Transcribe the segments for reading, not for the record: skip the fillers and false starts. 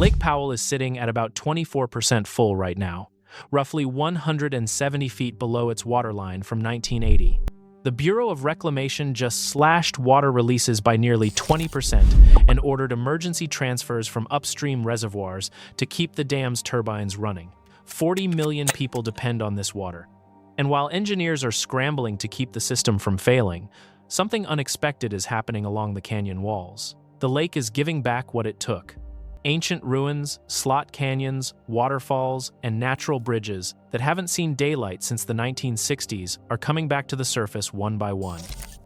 Lake Powell is sitting at about 24% full right now, roughly 170 feet below its waterline from 1980. The Bureau of Reclamation just slashed water releases by nearly 20% and ordered emergency transfers from upstream reservoirs to keep the dam's turbines running. 40 million people depend on this water. And while engineers are scrambling to keep the system from failing, something unexpected is happening along the canyon walls. The lake is giving back what it took. Ancient ruins, slot canyons, waterfalls, and natural bridges that haven't seen daylight since the 1960s are coming back to the surface one by one.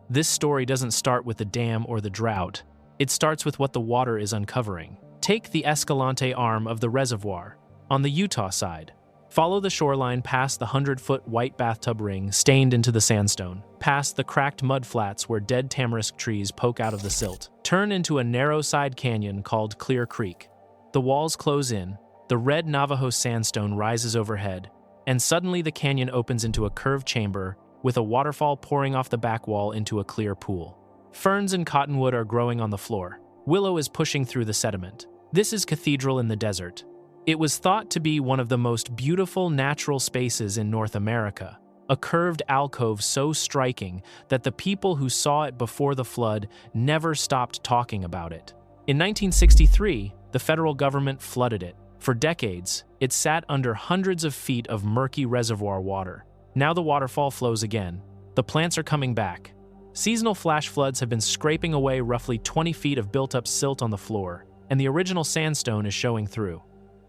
This story doesn't start with the dam or the drought. It starts with what the water is uncovering. Take the Escalante arm of the reservoir on the Utah side. Follow the shoreline past the 100-foot white bathtub ring stained into the sandstone, past the cracked mud flats where dead tamarisk trees poke out of the silt. Turn into a narrow side canyon called Clear Creek. The walls close in, the red Navajo sandstone rises overhead, and suddenly the canyon opens into a curved chamber with a waterfall pouring off the back wall into a clear pool. Ferns and cottonwood are growing on the floor. Willow is pushing through the sediment. This is Cathedral in the desert. It was thought to be one of the most beautiful natural spaces in North America, a curved alcove so striking that the people who saw it before the flood never stopped talking about it. In 1963, the federal government flooded it. For decades, it sat under hundreds of feet of murky reservoir water. Now the waterfall flows again. The plants are coming back. Seasonal flash floods have been scraping away roughly 20 feet of built-up silt on the floor, and the original sandstone is showing through.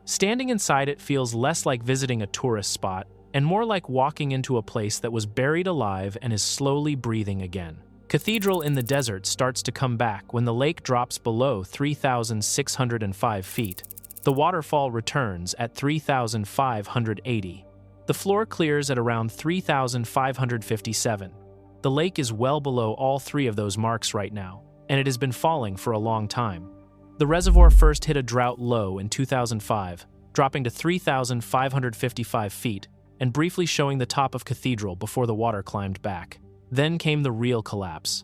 Standing inside it feels less like visiting a tourist spot and more like walking into a place that was buried alive and is slowly breathing again. Cathedral in the desert starts to come back when the lake drops below 3,605 feet. The waterfall returns at 3,580. The floor clears at around 3,557. The lake is well below all three of those marks right now, and it has been falling for a long time. The reservoir first hit a drought low in 2005, dropping to 3,555 feet and briefly showing the top of Cathedral before the water climbed back. Then came the real collapse.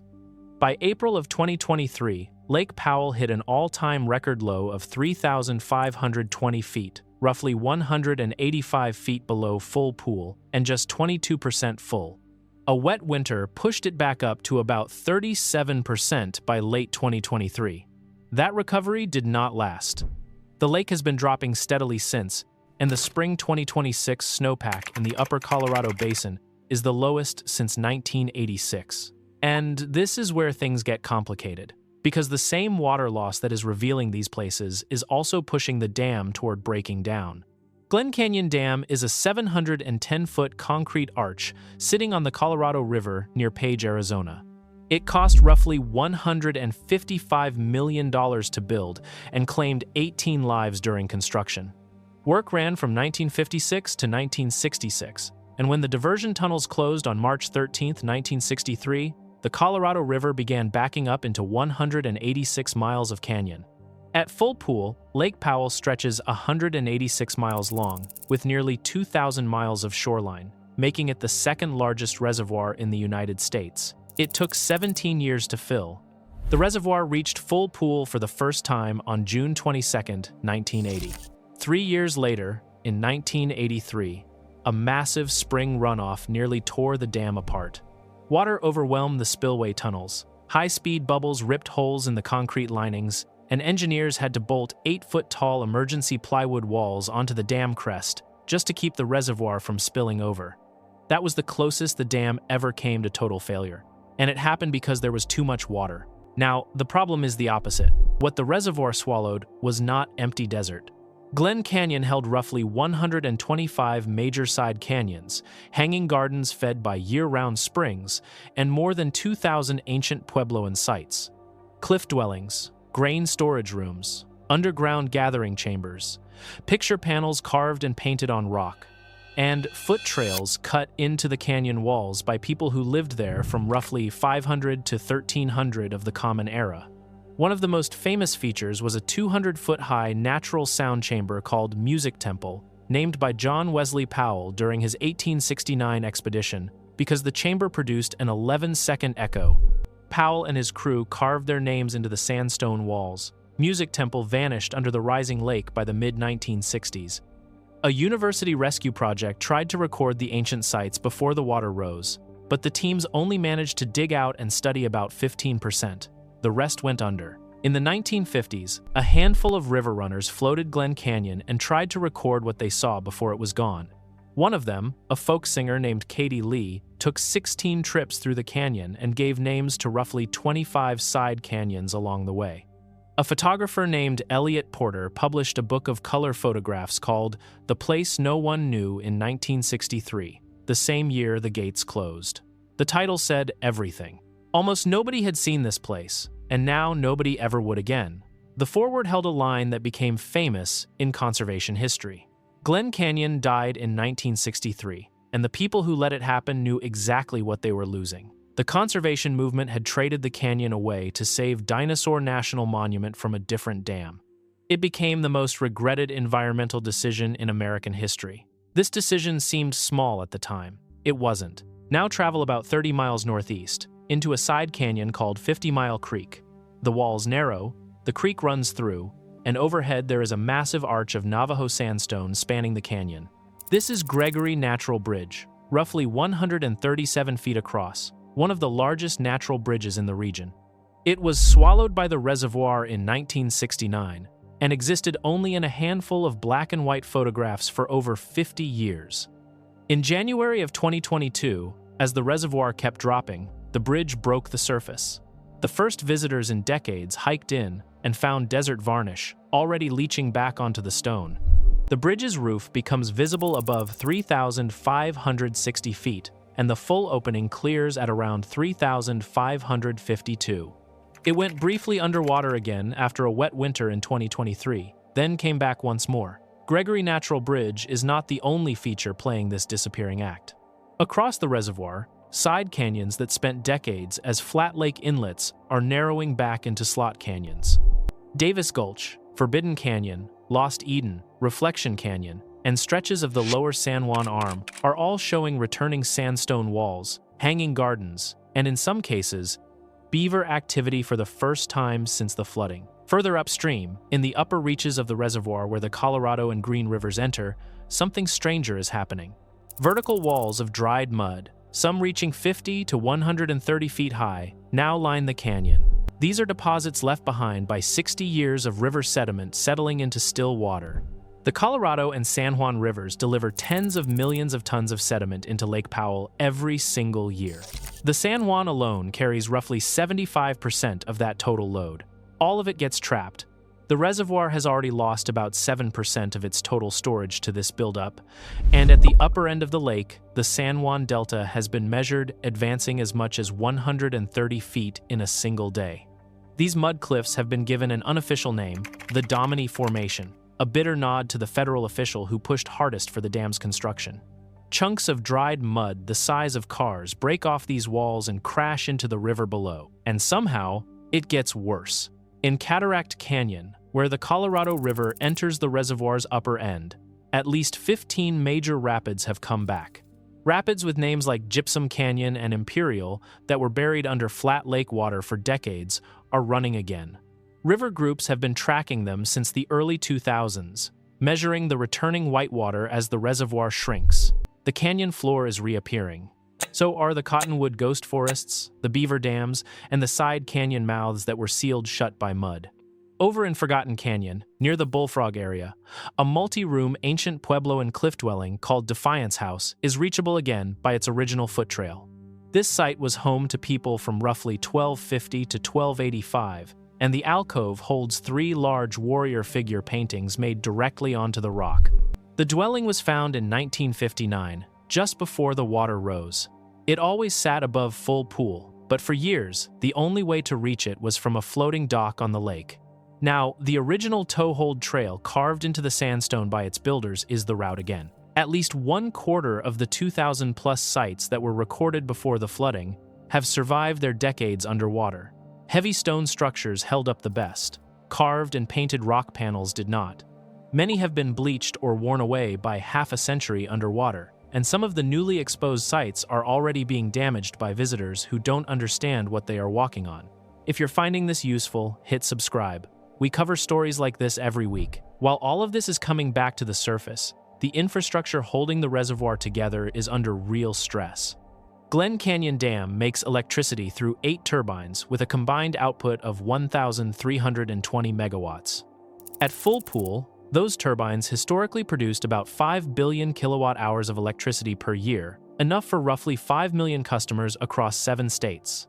By April of 2023, Lake Powell hit an all-time record low of 3,520 feet, roughly 185 feet below full pool and just 22% full. A wet winter pushed it back up to about 37% by late 2023. That recovery did not last. The lake has been dropping steadily since, and the spring 2026 snowpack in the upper Colorado Basin is the lowest since 1986. And this is where things get complicated, because the same water loss that is revealing these places is also pushing the dam toward breaking down. Glen Canyon Dam is a 710-foot concrete arch sitting on the Colorado River near Page, Arizona. It cost roughly $155 million to build and claimed 18 lives during construction. Work ran from 1956 to 1966, and when the diversion tunnels closed on March 13, 1963, the Colorado River began backing up into 186 miles of canyon. At full pool, Lake Powell stretches 186 miles long, with nearly 2,000 miles of shoreline, making it the second largest reservoir in the United States. It took 17 years to fill. The reservoir reached full pool for the first time on June 22, 1980. 3 years later, in 1983, a massive spring runoff nearly tore the dam apart. Water overwhelmed the spillway tunnels. High-speed bubbles ripped holes in the concrete linings, and engineers had to bolt 8-foot-tall emergency plywood walls onto the dam crest just to keep the reservoir from spilling over. That was the closest the dam ever came to total failure. And it happened because there was too much water. Now, the problem is the opposite. What the reservoir swallowed was not empty desert. Glen Canyon held roughly 125 major side canyons, hanging gardens fed by year-round springs, and more than 2,000 ancient Puebloan sites. Cliff dwellings, grain storage rooms, underground gathering chambers, picture panels carved and painted on rock, and foot trails cut into the canyon walls by people who lived there from roughly 500 to 1300 of the Common Era. One of the most famous features was a 200-foot-high natural sound chamber called Music Temple, named by John Wesley Powell during his 1869 expedition because the chamber produced an 11-second echo. Powell and his crew carved their names into the sandstone walls, Music Temple vanished under the rising lake by the mid-1960s. A university rescue project tried to record the ancient sites before the water rose, but the teams only managed to dig out and study about 15%. The rest went under. In the 1950s, a handful of river runners floated Glen Canyon and tried to record what they saw before it was gone. One of them, a folk singer named Katie Lee, took 16 trips through the canyon and gave names to roughly 25 side canyons along the way. A photographer named Elliot Porter published a book of color photographs called The Place No One Knew in 1963, the same year the gates closed. The title said everything. Almost nobody had seen this place, and now nobody ever would again. The foreword held a line that became famous in conservation history. Glen Canyon died in 1963, and the people who let it happen knew exactly what they were losing. The conservation movement had traded the canyon away to save Dinosaur National Monument from a different dam. It became the most regretted environmental decision in American history. This decision seemed small at the time. It wasn't. Now travel about 30 miles northeast, into a side canyon called 50 Mile Creek. The walls narrow, the creek runs through, and overhead there is a massive arch of Navajo sandstone spanning the canyon. This is Gregory Natural Bridge, roughly 137 feet across, one of the largest natural bridges in the region. It was swallowed by the reservoir in 1969 and existed only in a handful of black and white photographs for over 50 years. In January of 2022, as the reservoir kept dropping, the bridge broke the surface. The first visitors in decades hiked in and found desert varnish already leaching back onto the stone. The bridge's roof becomes visible above 3,560 feet, and the full opening clears at around 3,552. It went briefly underwater again after a wet winter in 2023, then came back once more. Gregory Natural Bridge is not the only feature playing this disappearing act. Across the reservoir, side canyons that spent decades as flat lake inlets are narrowing back into slot canyons. Davis Gulch, Forbidden Canyon, Lost Eden, Reflection Canyon, and stretches of the lower San Juan Arm are all showing returning sandstone walls, hanging gardens, and in some cases, beaver activity for the first time since the flooding. Further upstream, in the upper reaches of the reservoir where the Colorado and Green Rivers enter, something stranger is happening. Vertical walls of dried mud, some reaching 50 to 130 feet high, now line the canyon. These are deposits left behind by 60 years of river sediment settling into still water. The Colorado and San Juan rivers deliver tens of millions of tons of sediment into Lake Powell every single year. The San Juan alone carries roughly 75% of that total load. All of it gets trapped. The reservoir has already lost about 7% of its total storage to this buildup, and at the upper end of the lake, the San Juan Delta has been measured advancing as much as 130 feet in a single day. These mud cliffs have been given an unofficial name, the Dominy Formation, a bitter nod to the federal official who pushed hardest for the dam's construction. Chunks of dried mud the size of cars break off these walls and crash into the river below, and somehow, it gets worse. In Cataract Canyon, where the Colorado River enters the reservoir's upper end, at least 15 major rapids have come back. Rapids with names like Gypsum Canyon and Imperial that were buried under flat lake water for decades are running again. River groups have been tracking them since the early 2000s, measuring the returning whitewater as the reservoir shrinks. The canyon floor is reappearing. So are the cottonwood ghost forests, the beaver dams, and the side canyon mouths that were sealed shut by mud. Over in Forgotten Canyon, near the Bullfrog area, a multi-room ancient Pueblo and cliff dwelling called Defiance House is reachable again by its original foot trail. This site was home to people from roughly 1250 to 1285, and the alcove holds 3 large warrior figure paintings made directly onto the rock. The dwelling was found in 1959, just before the water rose. It always sat above full pool, but for years, the only way to reach it was from a floating dock on the lake. Now, the original toehold trail carved into the sandstone by its builders is the route again. At least 1/4 of the 2,000+ sites that were recorded before the flooding have survived their decades underwater. Heavy stone structures held up the best. Carved and painted rock panels did not. Many have been bleached or worn away by half a century underwater, and some of the newly exposed sites are already being damaged by visitors who don't understand what they are walking on. If you're finding this useful, hit subscribe. We cover stories like this every week. While all of this is coming back to the surface, the infrastructure holding the reservoir together is under real stress. Glen Canyon Dam makes electricity through 8 turbines with a combined output of 1,320 megawatts. At full pool, those turbines historically produced about 5 billion kilowatt-hours of electricity per year, enough for roughly 5 million customers across 7 states.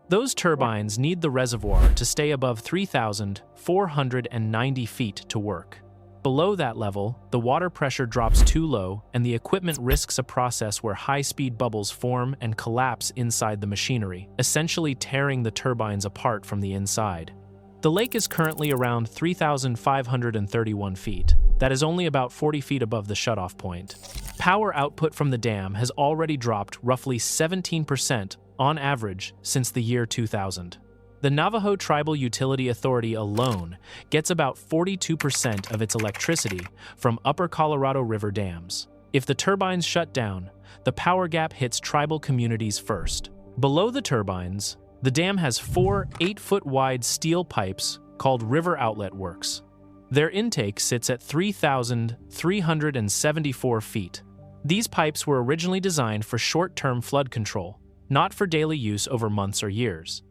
Those turbines need the reservoir to stay above 3,490 feet to work. Below that level, the water pressure drops too low and the equipment risks a process where high-speed bubbles form and collapse inside the machinery, essentially tearing the turbines apart from the inside. The lake is currently around 3,531 feet. That is only about 40 feet above the shutoff point. Power output from the dam has already dropped roughly 17% on average since the year 2000. The Navajo Tribal Utility Authority alone gets about 42% of its electricity from Upper Colorado River dams. If the turbines shut down, the power gap hits tribal communities first. Below the turbines, the dam has 4 8-foot-wide steel pipes called river outlet works. Their intake sits at 3,374 feet. These pipes were originally designed for short-term flood control, not for daily use over months or years.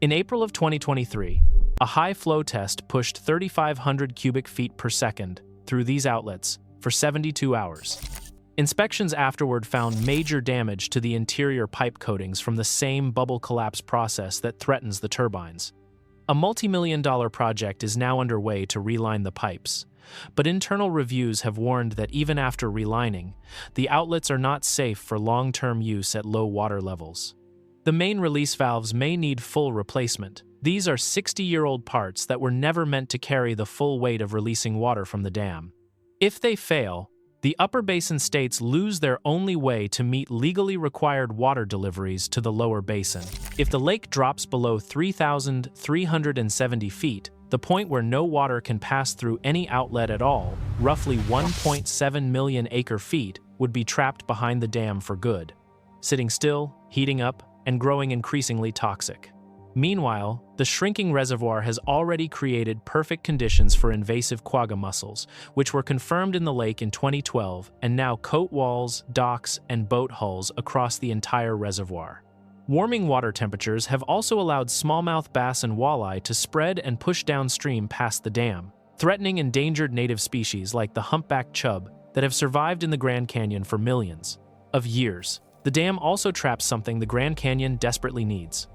In April of 2023, a high flow test pushed 3,500 cubic feet per second through these outlets for 72 hours. Inspections afterward found major damage to the interior pipe coatings from the same bubble collapse process that threatens the turbines. A multi-million-dollar project is now underway to reline the pipes, but internal reviews have warned that even after relining, the outlets are not safe for long-term use at low water levels. The main release valves may need full replacement. These are 60-year-old parts that were never meant to carry the full weight of releasing water from the dam. If they fail, the upper basin states lose their only way to meet legally required water deliveries to the lower basin. If the lake drops below 3,370 feet, the point where no water can pass through any outlet at all, roughly 1.7 million acre-feet, would be trapped behind the dam for good, sitting still, heating up, and growing increasingly toxic. Meanwhile, the shrinking reservoir has already created perfect conditions for invasive quagga mussels, which were confirmed in the lake in 2012 and now coat walls, docks, and boat hulls across the entire reservoir. Warming water temperatures have also allowed smallmouth bass and walleye to spread and push downstream past the dam, threatening endangered native species like the humpback chub that have survived in the Grand Canyon for millions of years. The dam also traps something the Grand Canyon desperately needs.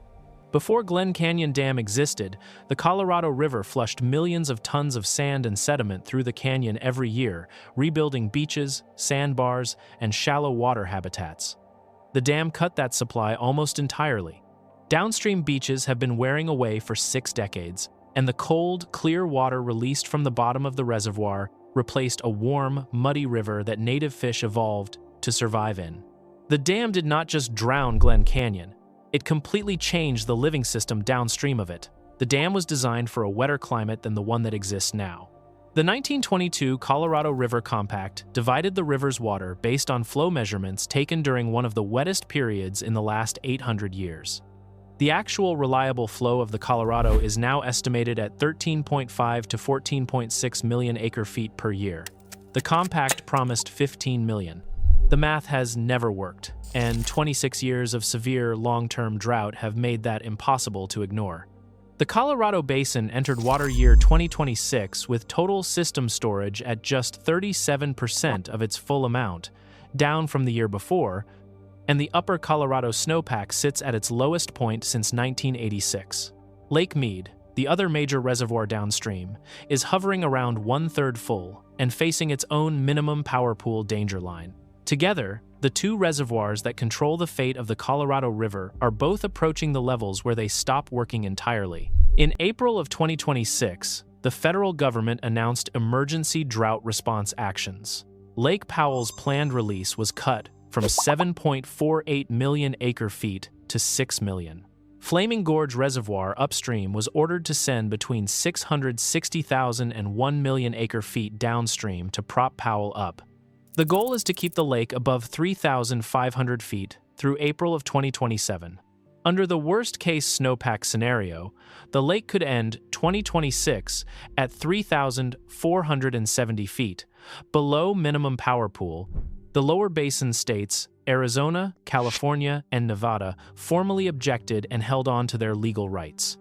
Before Glen Canyon Dam existed, the Colorado River flushed millions of tons of sand and sediment through the canyon every year, rebuilding beaches, sandbars, and shallow water habitats. The dam cut that supply almost entirely. Downstream beaches have been wearing away for 6 decades, and the cold, clear water released from the bottom of the reservoir replaced a warm, muddy river that native fish evolved to survive in. The dam did not just drown Glen Canyon, it completely changed the living system downstream of it. The dam was designed for a wetter climate than the one that exists now. The 1922 Colorado River Compact divided the river's water based on flow measurements taken during one of the wettest periods in the last 800 years. The actual reliable flow of the Colorado is now estimated at 13.5 to 14.6 million acre-feet per year. The compact promised 15 million. The math has never worked, and 26 years of severe long-term drought have made that impossible to ignore. The Colorado Basin entered water year 2026 with total system storage at just 37% of its full amount, down from the year before, and the upper Colorado snowpack sits at its lowest point since 1986. Lake Mead, the other major reservoir downstream, is hovering around 1/3 full and facing its own minimum power pool danger line. Together, the two reservoirs that control the fate of the Colorado River are both approaching the levels where they stop working entirely. In April of 2026, the federal government announced emergency drought response actions. Lake Powell's planned release was cut from 7.48 million acre-feet to 6 million. Flaming Gorge Reservoir upstream was ordered to send between 660,000 and 1 million acre-feet downstream to prop Powell up. The goal is to keep the lake above 3,500 feet through April of 2027. Under the worst-case snowpack scenario, the lake could end 2026 at 3,470 feet, below minimum power pool. The lower basin states, Arizona, California, and Nevada, formally objected and held on to their legal rights.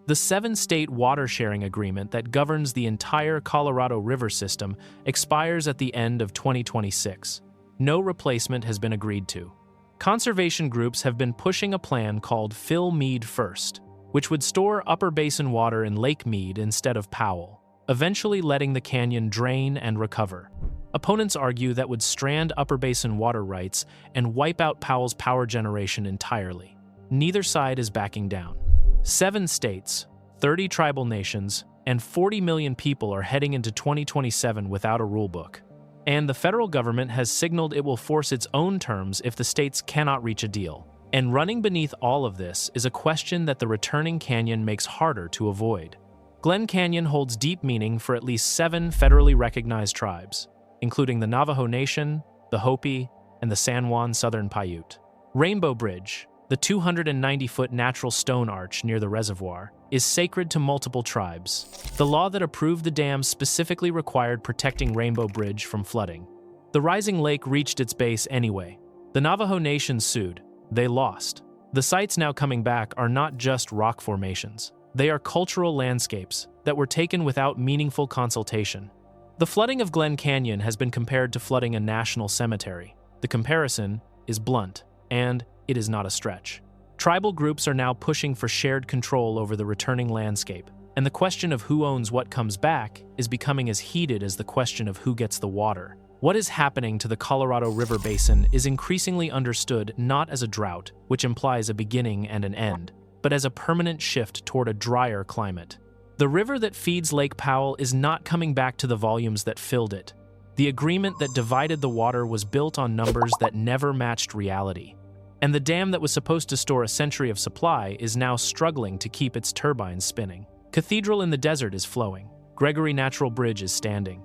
The seven-state water-sharing agreement that governs the entire Colorado River system expires at the end of 2026. No replacement has been agreed to. Conservation groups have been pushing a plan called Fill Mead First, which would store upper basin water in Lake Mead instead of Powell, eventually letting the canyon drain and recover. Opponents argue that would strand upper basin water rights and wipe out Powell's power generation entirely. Neither side is backing down. 7 states, 30 tribal nations, and 40 million people are heading into 2027 without a rulebook. And the federal government has signaled it will force its own terms if the states cannot reach a deal. And running beneath all of this is a question that the returning canyon makes harder to avoid. Glen Canyon holds deep meaning for at least 7 federally recognized tribes, including the Navajo Nation, the Hopi, and the San Juan Southern Paiute. Rainbow Bridge, the 290-foot natural stone arch near the reservoir, is sacred to multiple tribes. The law that approved the dam specifically required protecting Rainbow Bridge from flooding. The rising lake reached its base anyway. The Navajo Nation sued. They lost. The sites now coming back are not just rock formations. They are cultural landscapes that were taken without meaningful consultation. The flooding of Glen Canyon has been compared to flooding a national cemetery. The comparison is blunt, and it is not a stretch. Tribal groups are now pushing for shared control over the returning landscape, and the question of who owns what comes back is becoming as heated as the question of who gets the water. What is happening to the Colorado River Basin is increasingly understood not as a drought, which implies a beginning and an end, but as a permanent shift toward a drier climate. The river that feeds Lake Powell is not coming back to the volumes that filled it. The agreement that divided the water was built on numbers that never matched reality. And the dam that was supposed to store a century of supply is now struggling to keep its turbines spinning. Cathedral in the desert is flowing. Gregory Natural Bridge is standing.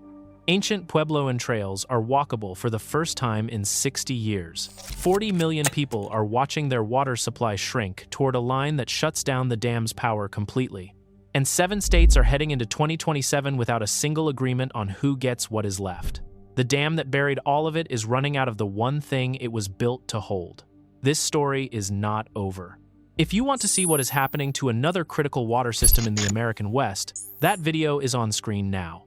Ancient Puebloan trails are walkable for the first time in 60 years. 40 million people are watching their water supply shrink toward a line that shuts down the dam's power completely. And 7 states are heading into 2027 without a single agreement on who gets what is left. The dam that buried all of it is running out of the one thing it was built to hold. This story is not over. If you want to see what is happening to another critical water system in the American West, that video is on screen now.